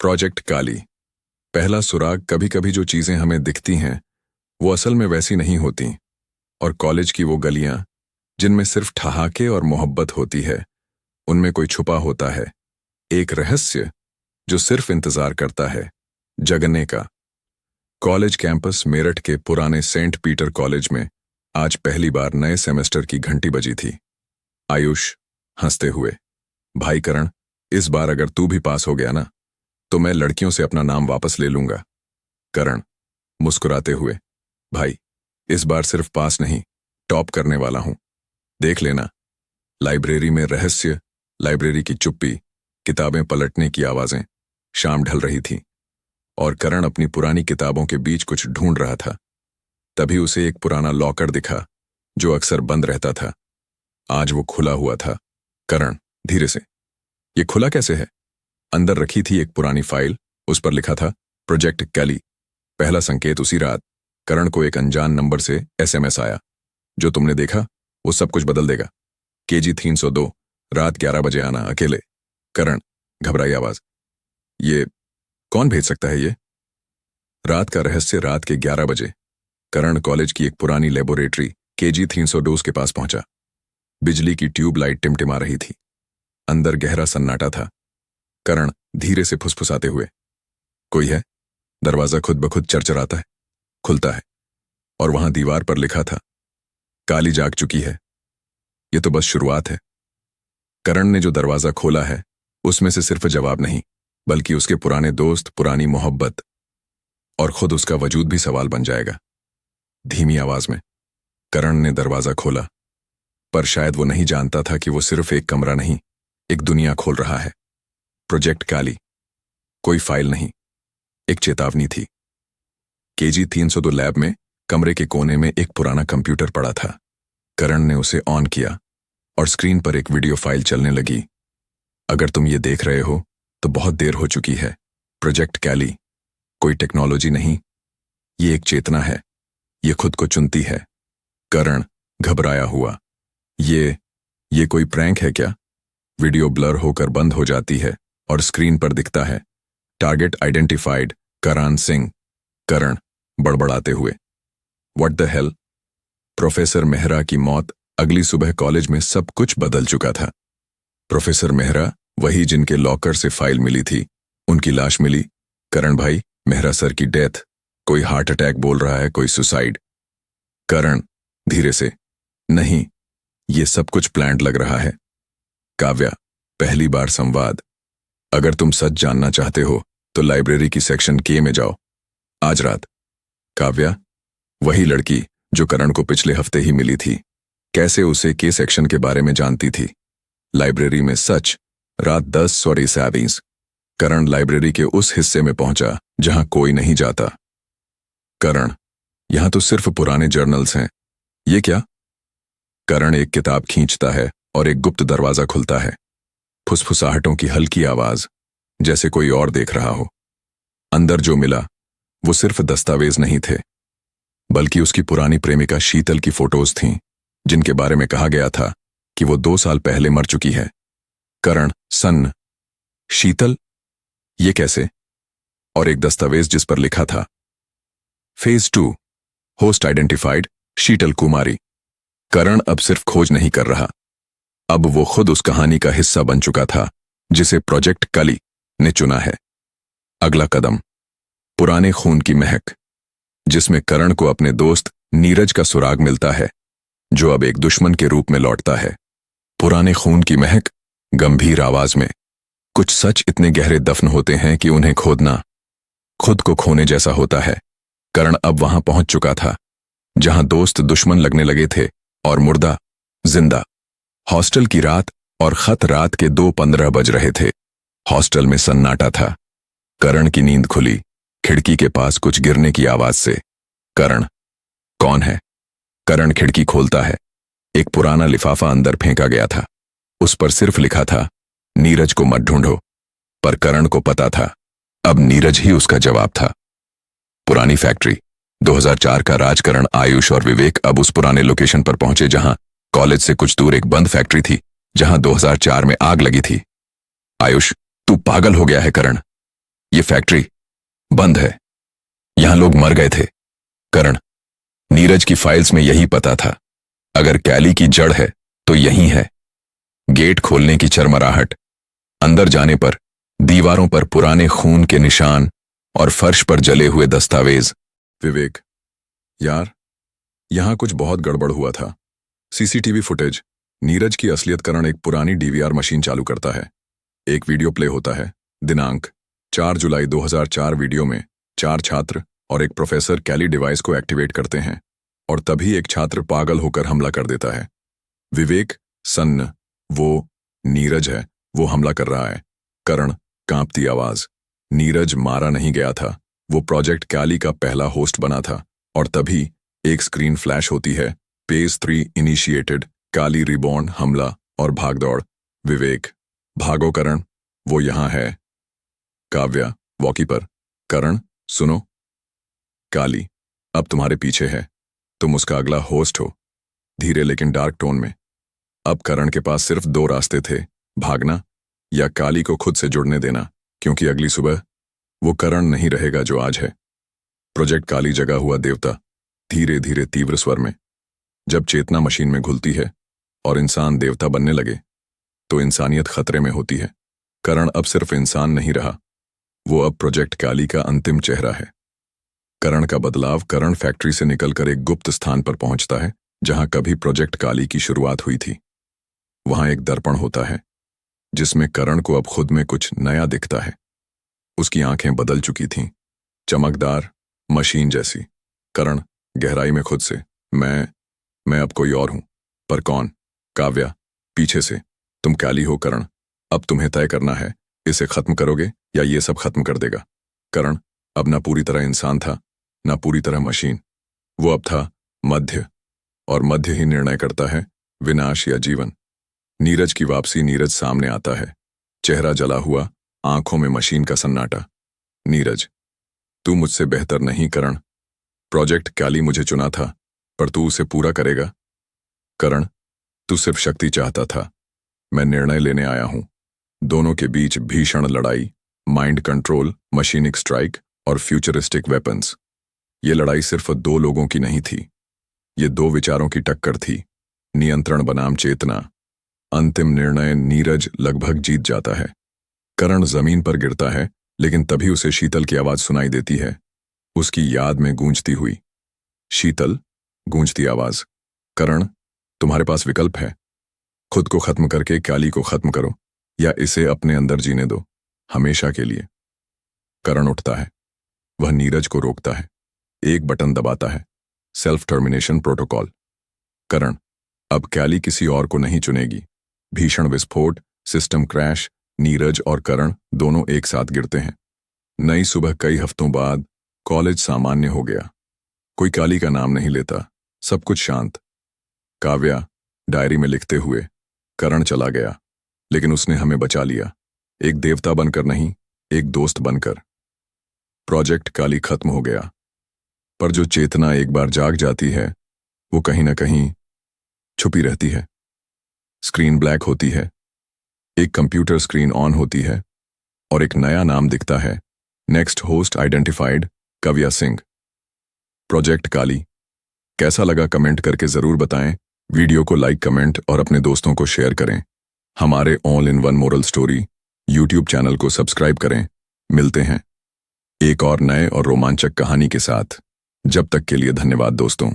Project काली। पहला सुराग। कभी कभी जो चीजें हमें दिखती हैं वो असल में वैसी नहीं होती, और कॉलेज की वो गलियां जिनमें सिर्फ ठहाके और मोहब्बत होती है, उनमें कोई छुपा होता है, एक रहस्य जो सिर्फ इंतजार करता है जगने का। कॉलेज कैंपस मेरठ के पुराने सेंट पीटर कॉलेज में आज पहली बार नए सेमेस्टर की घंटी बजी थी। आयुष हंसते हुए, भाई करण, इस बार अगर तू भी पास हो गया ना तो मैं लड़कियों से अपना नाम वापस ले लूंगा। करण मुस्कुराते हुए, भाई इस बार सिर्फ पास नहीं, टॉप करने वाला हूं, देख लेना। लाइब्रेरी में रहस्य, लाइब्रेरी की चुप्पी, किताबें पलटने की आवाजें। शाम ढल रही थी और करण अपनी पुरानी किताबों के बीच कुछ ढूंढ रहा था। तभी उसे एक पुराना लॉकर दिखा जो अक्सर बंद रहता था। आज वो खुला हुआ था। करण धीरे से, ये खुला कैसे है? अंदर रखी थी एक पुरानी फाइल, उस पर लिखा था प्रोजेक्ट कैली। पहला संकेत उसी रात करण को एक अनजान नंबर से एसएमएस आया। जो तुमने देखा वो सब कुछ बदल देगा। केजी 302, रात 11 बजे आना, अकेले। करण घबराई आवाज, ये कौन भेज सकता है ये? रात का रहस्य। रात के 11 बजे करण कॉलेज की एक पुरानी लेबोरेटरी केजी 302 के पास पहुंचा। बिजली की ट्यूबलाइट टिमटिमा रही थी। अंदर गहरा सन्नाटा था। करण धीरे से फुसफुसाते हुए, कोई है? दरवाजा खुद ब खुद चरचराता है, खुलता है, और वहां दीवार पर लिखा था, काली जाग चुकी है। ये तो बस शुरुआत है। करण ने जो दरवाजा खोला है उसमें से सिर्फ जवाब नहीं, बल्कि उसके पुराने दोस्त, पुरानी मोहब्बत और खुद उसका वजूद भी सवाल बन जाएगा। धीमी आवाज में करण ने दरवाजा खोला, पर शायद वो नहीं जानता था कि वो सिर्फ एक कमरा नहीं, एक दुनिया खोल रहा है। प्रोजेक्ट काली। कोई फाइल नहीं, एक चेतावनी थी। केजी 302 लैब में कमरे के कोने में एक पुराना कंप्यूटर पड़ा था। करण ने उसे ऑन किया और स्क्रीन पर एक वीडियो फाइल चलने लगी। अगर तुम ये देख रहे हो तो बहुत देर हो चुकी है। प्रोजेक्ट कैली कोई टेक्नोलॉजी नहीं, ये एक चेतना है, ये खुद को चुनती है। करण घबराया हुआ, ये कोई प्रैंक है क्या? वीडियो ब्लर होकर बंद हो जाती है और स्क्रीन पर दिखता है, टारगेट आइडेंटिफाइड, करान सिंह। करण बड़बड़ाते हुए, what the hell? Professor Mehra की मौत। अगली सुबह कॉलेज में सब कुछ बदल चुका था। प्रोफेसर मेहरा, वही जिनके लॉकर से फाइल मिली थी, उनकी लाश मिली। करण भाई, मेहरा सर की डेथ। कोई हार्ट अटैक बोल रहा है, कोई सुसाइड। करण धीरे से, नहीं, ये सब कुछ प्लान्ड लग रहा है। काव्या, पहली बार संवाद। अगर तुम सच जानना चाहते हो तो लाइब्रेरी की सेक्शन के में जाओ, आज रात। काव्या, वही लड़की जो करण को पिछले हफ्ते ही मिली थी, कैसे उसे के सेक्शन के बारे में जानती थी। लाइब्रेरी में सच। रात 10:20। करण लाइब्रेरी के उस हिस्से में पहुंचा जहां कोई नहीं जाता। करण, यहां तो सिर्फ पुराने जर्नल्स हैं। ये क्या? करण एक किताब खींचता है और एक गुप्त दरवाजा खुलता है। फुसफुसाहटों की हल्की आवाज, जैसे कोई और देख रहा हो। अंदर जो मिला वो सिर्फ दस्तावेज नहीं थे, बल्कि उसकी पुरानी प्रेमिका शीतल की फोटोज थीं, जिनके बारे में कहा गया था कि वो 2 साल पहले मर चुकी है। करण सन्न, शीतल, ये कैसे? और एक दस्तावेज जिस पर लिखा था, फेज 2, होस्ट आइडेंटिफाइड, शीतल कुमारी। करण अब सिर्फ खोज नहीं कर रहा, अब वो खुद उस कहानी का हिस्सा बन चुका था जिसे प्रोजेक्ट काली ने चुना है। अगला कदम, पुराने खून की महक, जिसमें करण को अपने दोस्त नीरज का सुराग मिलता है, जो अब एक दुश्मन के रूप में लौटता है। पुराने खून की महक, गंभीर आवाज में, कुछ सच इतने गहरे दफन होते हैं कि उन्हें खोदना खुद को खोने जैसा होता है। करण अब वहां पहुंच चुका था जहां दोस्त दुश्मन लगने लगे थे और मुर्दा जिंदा। हॉस्टल की रात, और खत रात के 2:15 बज रहे थे। हॉस्टल में सन्नाटा था। करण की नींद खुली, खिड़की के पास कुछ गिरने की आवाज से। करण, कौन है? करण खिड़की खोलता है। एक पुराना लिफाफा अंदर फेंका गया था। उस पर सिर्फ लिखा था, नीरज को मत ढूंढो। पर करण को पता था, अब नीरज ही उसका जवाब था। पुरानी फैक्ट्री। 2004 का राजकरण, आयुष और विवेक अब उस पुराने लोकेशन पर पहुंचे जहां कॉलेज से कुछ दूर एक बंद फैक्ट्री थी, जहां 2004 में आग लगी थी। आयुष, तू पागल हो गया है करण, ये फैक्ट्री बंद है। यहां लोग मर गए थे। करण, नीरज की फाइल्स में यही पता था। अगर कैली की जड़ है तो यही है। गेट खोलने की चरमराहट, अंदर जाने पर दीवारों पर पुराने खून के निशान और फर्श पर जले हुए दस्तावेज। विवेक, यार, यहां कुछ बहुत गड़बड़ हुआ था। सीसीटीवी फुटेज, नीरज की असलियत करण एक पुरानी डीवीआर मशीन चालू करता है। एक वीडियो प्ले होता है। दिनांक 4 जुलाई 2004। वीडियो में 4 छात्र और एक प्रोफेसर कैली डिवाइस को एक्टिवेट करते हैं और तभी एक छात्र पागल होकर हमला कर देता है। विवेक सन्न, वो नीरज है, वो हमला कर रहा है। करण कांपती आवाज, नीरज मारा नहीं गया था, वो प्रोजेक्ट कैली का पहला होस्ट बना था। और तभी एक स्क्रीन फ्लैश होती है। पेज 3 इनिशिएटेड, काली रिबॉर्न, हमला और भागदौड़। विवेक, भागो करण, वो यहां है। काव्या वॉकी पर, करण सुनो, काली अब तुम्हारे पीछे है, तुम उसका अगला होस्ट हो। धीरे लेकिन डार्क टोन में। अब करण के पास सिर्फ 2 रास्ते थे, भागना या काली को खुद से जुड़ने देना, क्योंकि अगली सुबह वो करण नहीं रहेगा जो आज है। प्रोजेक्ट काली जगा हुआ देवता, धीरे धीरे तीव्र स्वर में। जब चेतना मशीन में घुलती है और इंसान देवता बनने लगे तो इंसानियत खतरे में होती है। करण अब सिर्फ इंसान नहीं रहा, वो अब प्रोजेक्ट काली का अंतिम चेहरा है। करण का बदलाव, करण फैक्ट्री से निकलकर एक गुप्त स्थान पर पहुंचता है जहां कभी प्रोजेक्ट काली की शुरुआत हुई थी। वहां एक दर्पण होता है जिसमें करण को अब खुद में कुछ नया दिखता है। उसकी आंखें बदल चुकी थीं, चमकदार, मशीन जैसी। करण गहराई में खुद से, मैं अब कोई और हूं। पर कौन? काव्या पीछे से, तुम काली हो करण, अब तुम्हें तय करना है, इसे खत्म करोगे या ये सब खत्म कर देगा। करण अब ना पूरी तरह इंसान था, ना पूरी तरह मशीन। वो अब था मध्य, और मध्य ही निर्णय करता है विनाश या जीवन। नीरज की वापसी, नीरज सामने आता है, चेहरा जला हुआ, आंखों में मशीन का सन्नाटा। नीरज, तू मुझसे बेहतर नहीं करण। प्रोजेक्ट काली मुझे चुना था, पर तू उसे पूरा करेगा। करण, तू सिर्फ शक्ति चाहता था, मैं निर्णय लेने आया हूं। दोनों के बीच भीषण लड़ाई, माइंड कंट्रोल, मशीनिक स्ट्राइक और फ्यूचरिस्टिक वेपन्स। ये लड़ाई सिर्फ 2 लोगों की नहीं थी, ये 2 विचारों की टक्कर थी, नियंत्रण बनाम चेतना। अंतिम निर्णय, नीरज लगभग जीत जाता है। करण जमीन पर गिरता है, लेकिन तभी उसे शीतल की आवाज सुनाई देती है, उसकी याद में गूंजती हुई। शीतल, गूंजती आवाज, करण तुम्हारे पास विकल्प है, खुद को खत्म करके काली को खत्म करो या इसे अपने अंदर जीने दो, हमेशा के लिए। करण उठता है, वह नीरज को रोकता है, एक बटन दबाता है, सेल्फ टर्मिनेशन प्रोटोकॉल। करण अब काली किसी और को नहीं चुनेगी। भीषण विस्फोट, सिस्टम क्रैश, नीरज और करण दोनों एक साथ गिरते हैं। नई सुबह, कई हफ्तों बाद, कॉलेज सामान्य हो गया। कोई काली का नाम नहीं लेता, सब कुछ शांत। काव्या डायरी में लिखते हुए, करण चला गया, लेकिन उसने हमें बचा लिया, एक देवता बनकर नहीं, एक दोस्त बनकर। प्रोजेक्ट काली खत्म हो गया, पर जो चेतना एक बार जाग जाती है वो कहीं ना कहीं छुपी रहती है। स्क्रीन ब्लैक होती है, एक कंप्यूटर स्क्रीन ऑन होती है और एक नया नाम दिखता है, next host identified, Kavya Singh. Project Kali कैसा लगा कमेंट करके जरूर बताएं। वीडियो को लाइक, कमेंट और अपने दोस्तों को शेयर करें। हमारे all in one moral story YouTube channel को सब्सक्राइब करें। मिलते हैं एक और नए और रोमांचक कहानी के साथ। जब तक के लिए धन्यवाद दोस्तों।